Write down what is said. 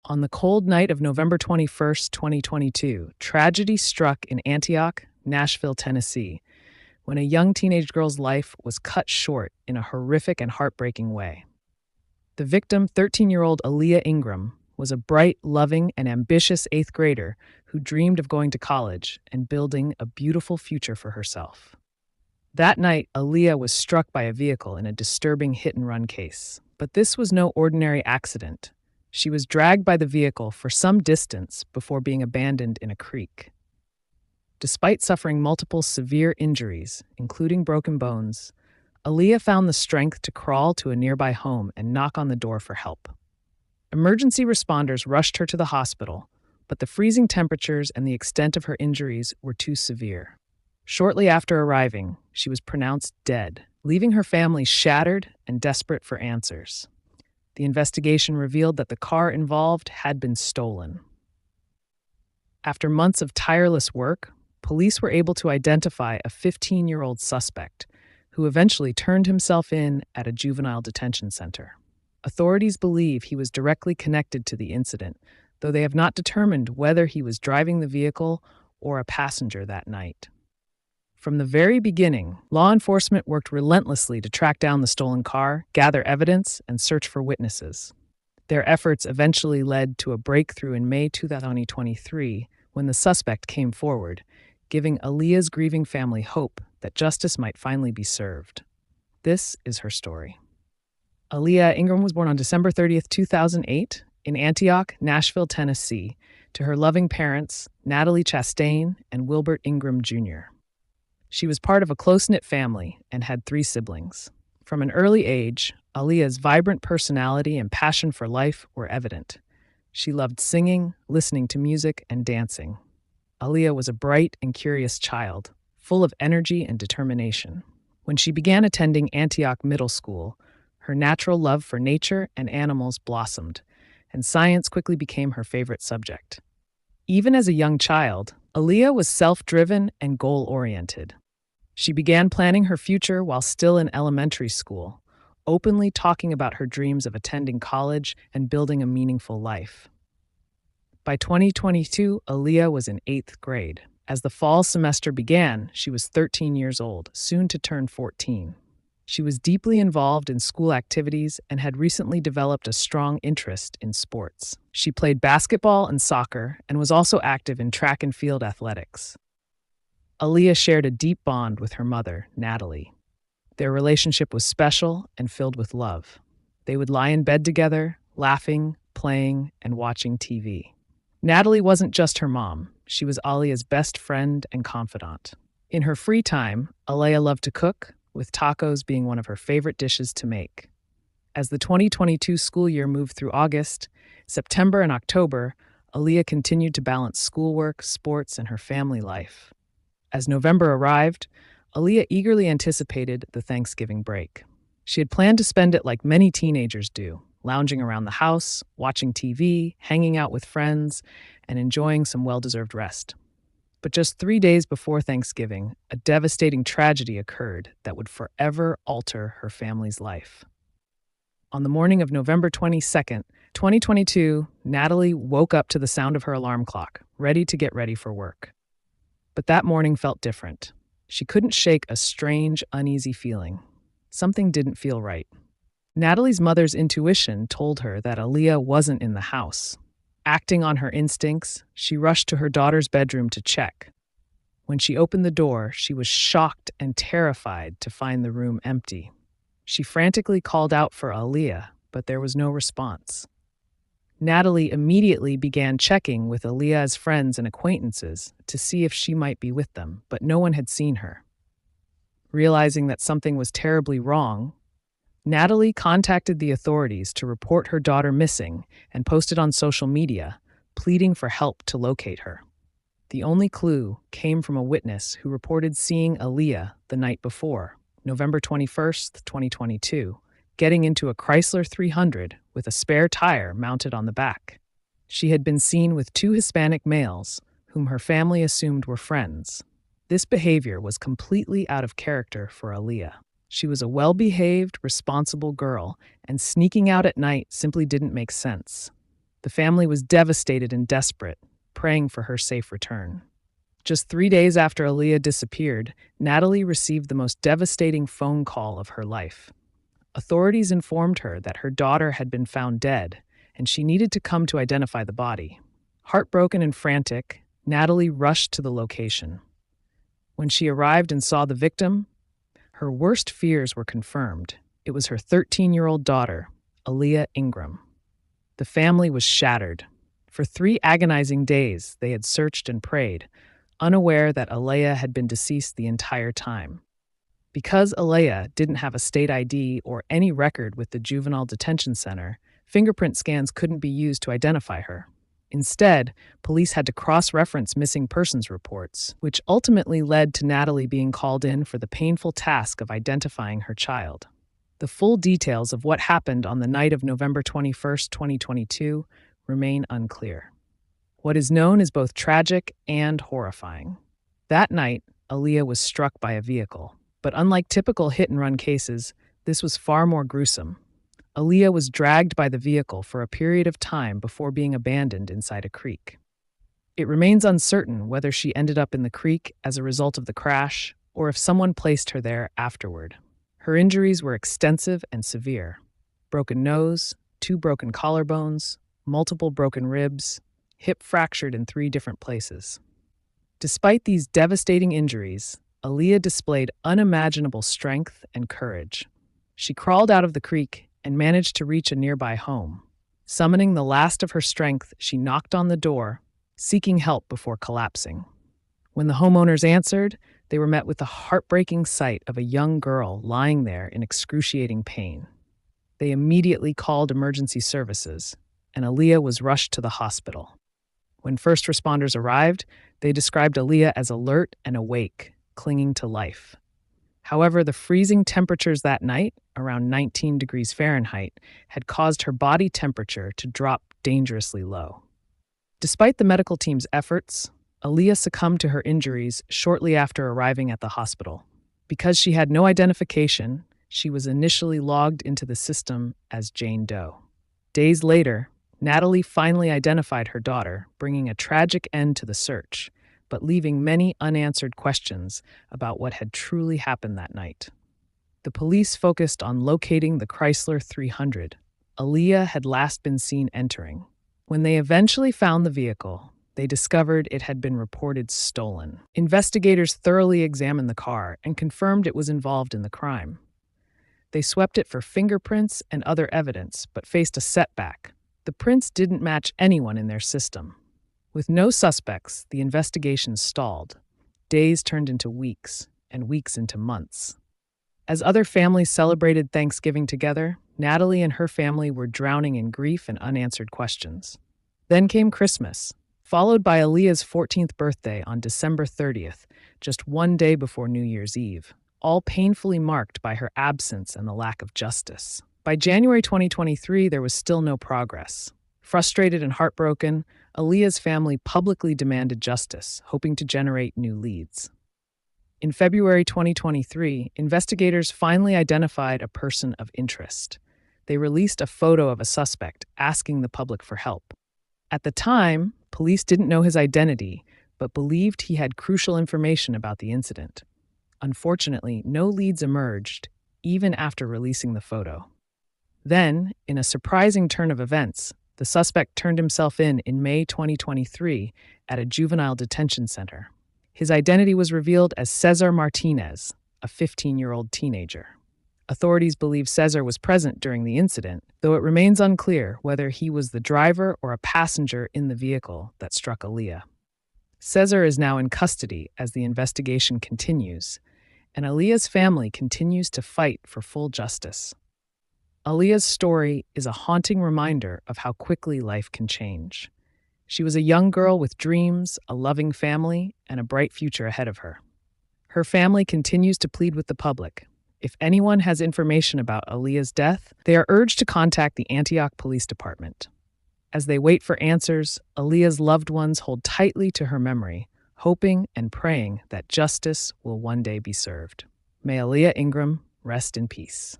On the cold night of November 21st, 2022, tragedy struck in Antioch, Nashville, Tennessee, when a young teenage girl's life was cut short in a horrific and heartbreaking way. The victim, 13-year-old Aaliyah Ingram, was a bright, loving, and ambitious eighth grader who dreamed of going to college and building a beautiful future for herself. That night, Aaliyah was struck by a vehicle in a disturbing hit-and-run case. But this was no ordinary accident. She was dragged by the vehicle for some distance before being abandoned in a creek. Despite suffering multiple severe injuries, including broken bones, Aaliyah found the strength to crawl to a nearby home and knock on the door for help. Emergency responders rushed her to the hospital, but the freezing temperatures and the extent of her injuries were too severe. Shortly after arriving, she was pronounced dead, leaving her family shattered and desperate for answers. The investigation revealed that the car involved had been stolen. After months of tireless work, police were able to identify a 15-year-old suspect who eventually turned himself in at a juvenile detention center. Authorities believe he was directly connected to the incident, though they have not determined whether he was driving the vehicle or a passenger that night. From the very beginning, law enforcement worked relentlessly to track down the stolen car, gather evidence, and search for witnesses. Their efforts eventually led to a breakthrough in May 2023 when the suspect came forward, giving Aaliyah's grieving family hope that justice might finally be served. This is her story. Aaliyah Ingram was born on December 30th, 2008, in Antioch, Nashville, Tennessee, to her loving parents, Natalie Chastain and Wilbert Ingram Jr. She was part of a close-knit family and had 3 siblings. From an early age, Aaliyah's vibrant personality and passion for life were evident. She loved singing, listening to music, and dancing. Aaliyah was a bright and curious child, full of energy and determination. When she began attending Antioch Middle School, her natural love for nature and animals blossomed, and science quickly became her favorite subject. Even as a young child, Aaliyah was self-driven and goal-oriented. She began planning her future while still in elementary school, openly talking about her dreams of attending college and building a meaningful life. By 2022, Aaliyah was in 8th grade. As the fall semester began, she was 13 years old, soon to turn 14. She was deeply involved in school activities and had recently developed a strong interest in sports. She played basketball and soccer and was also active in track and field athletics. Aaliyah shared a deep bond with her mother, Natalie. Their relationship was special and filled with love. They would lie in bed together, laughing, playing, and watching TV. Natalie wasn't just her mom. She was Aaliyah's best friend and confidant. In her free time, Aaliyah loved to cook, with tacos being one of her favorite dishes to make. As the 2022 school year moved through August, September, and October, Aaliyah continued to balance schoolwork, sports, and her family life. As November arrived, Aaliyah eagerly anticipated the Thanksgiving break. She had planned to spend it like many teenagers do, lounging around the house, watching TV, hanging out with friends, and enjoying some well-deserved rest. But just 3 days before Thanksgiving, a devastating tragedy occurred that would forever alter her family's life. On the morning of November 22nd, 2022, Natalie woke up to the sound of her alarm clock, ready to get ready for work. But that morning felt different. She couldn't shake a strange, uneasy feeling. Something didn't feel right. Natalie's mother's intuition told her that Aaliyah wasn't in the house. Acting on her instincts, she rushed to her daughter's bedroom to check. When she opened the door, she was shocked and terrified to find the room empty. She frantically called out for Aaliyah, but there was no response. Natalie immediately began checking with Aaliyah's friends and acquaintances to see if she might be with them, but no one had seen her. Realizing that something was terribly wrong, Natalie contacted the authorities to report her daughter missing and posted on social media, pleading for help to locate her. The only clue came from a witness who reported seeing Aaliyah the night before, November 21st, 2022, getting into a Chrysler 300 with a spare tire mounted on the back. She had been seen with 2 Hispanic males, whom her family assumed were friends. This behavior was completely out of character for Aaliyah. She was a well-behaved, responsible girl, and sneaking out at night simply didn't make sense. The The family was devastated and desperate, praying for her safe return. Just 3 days after Aaliyah disappeared, Natalie received the most devastating phone call of her life. Authorities informed her that her daughter had been found dead, and she needed to come to identify the body. Heartbroken and frantic, Natalie rushed to the location. When she arrived and saw the victim, her worst fears were confirmed. It was her 13-year-old daughter, Aaliyah Ingram. The family was shattered. For 3 agonizing days, they had searched and prayed, unaware that Aaliyah had been deceased the entire time. Because Aaliyah didn't have a state ID or any record with the Juvenile Detention Center, fingerprint scans couldn't be used to identify her. Instead, police had to cross-reference missing persons reports, which ultimately led to Natalie being called in for the painful task of identifying her child. The full details of what happened on the night of November 21, 2022, remain unclear. What is known is both tragic and horrifying. That night, Aaliyah was struck by a vehicle. But unlike typical hit-and-run cases, this was far more gruesome. Aaliyah was dragged by the vehicle for a period of time before being abandoned inside a creek. It remains uncertain whether she ended up in the creek as a result of the crash or if someone placed her there afterward. Her injuries were extensive and severe. Broken nose, 2 broken collarbones, multiple broken ribs, hip fractured in 3 different places. Despite these devastating injuries, Aaliyah displayed unimaginable strength and courage. She crawled out of the creek and managed to reach a nearby home. Summoning the last of her strength, she knocked on the door, seeking help before collapsing. When the homeowners answered, they were met with the heartbreaking sight of a young girl lying there in excruciating pain. They immediately called emergency services, and Aaliyah was rushed to the hospital. When first responders arrived, they described Aaliyah as alert and awake, clinging to life. However, the freezing temperatures that night, around 19 degrees Fahrenheit, had caused her body temperature to drop dangerously low. Despite the medical team's efforts, Aaliyah succumbed to her injuries shortly after arriving at the hospital. Because she had no identification, she was initially logged into the system as Jane Doe. Days later, Natalie finally identified her daughter, bringing a tragic end to the search, but leaving many unanswered questions about what had truly happened that night. The police focused on locating the Chrysler 300 Aaliyah had last been seen entering. When they eventually found the vehicle, they discovered it had been reported stolen. Investigators thoroughly examined the car and confirmed it was involved in the crime. They swept it for fingerprints and other evidence, but faced a setback. The prints didn't match anyone in their system. With no suspects, the investigation stalled. Days turned into weeks, and weeks into months. As other families celebrated Thanksgiving together, Natalie and her family were drowning in grief and unanswered questions. Then came Christmas, followed by Aaliyah's 14th birthday on December 30th, just 1 day before New Year's Eve, all painfully marked by her absence and the lack of justice. By January 2023, there was still no progress. Frustrated and heartbroken, Aaliyah's family publicly demanded justice, hoping to generate new leads. In February 2023, investigators finally identified a person of interest. They released a photo of a suspect, asking the public for help. At the time, police didn't know his identity, but believed he had crucial information about the incident. Unfortunately, no leads emerged, even after releasing the photo. Then, in a surprising turn of events, the suspect turned himself in May 2023 at a juvenile detention center. His identity was revealed as Cesar Martinez, a 15-year-old teenager. Authorities believe Cesar was present during the incident, though it remains unclear whether he was the driver or a passenger in the vehicle that struck Aaliyah. Cesar is now in custody as the investigation continues, and Aaliyah's family continues to fight for full justice. Aaliyah's story is a haunting reminder of how quickly life can change. She was a young girl with dreams, a loving family, and a bright future ahead of her. Her family continues to plead with the public. If anyone has information about Aaliyah's death, they are urged to contact the Antioch Police Department. As they wait for answers, Aaliyah's loved ones hold tightly to her memory, hoping and praying that justice will one day be served. May Aaliyah Ingram rest in peace.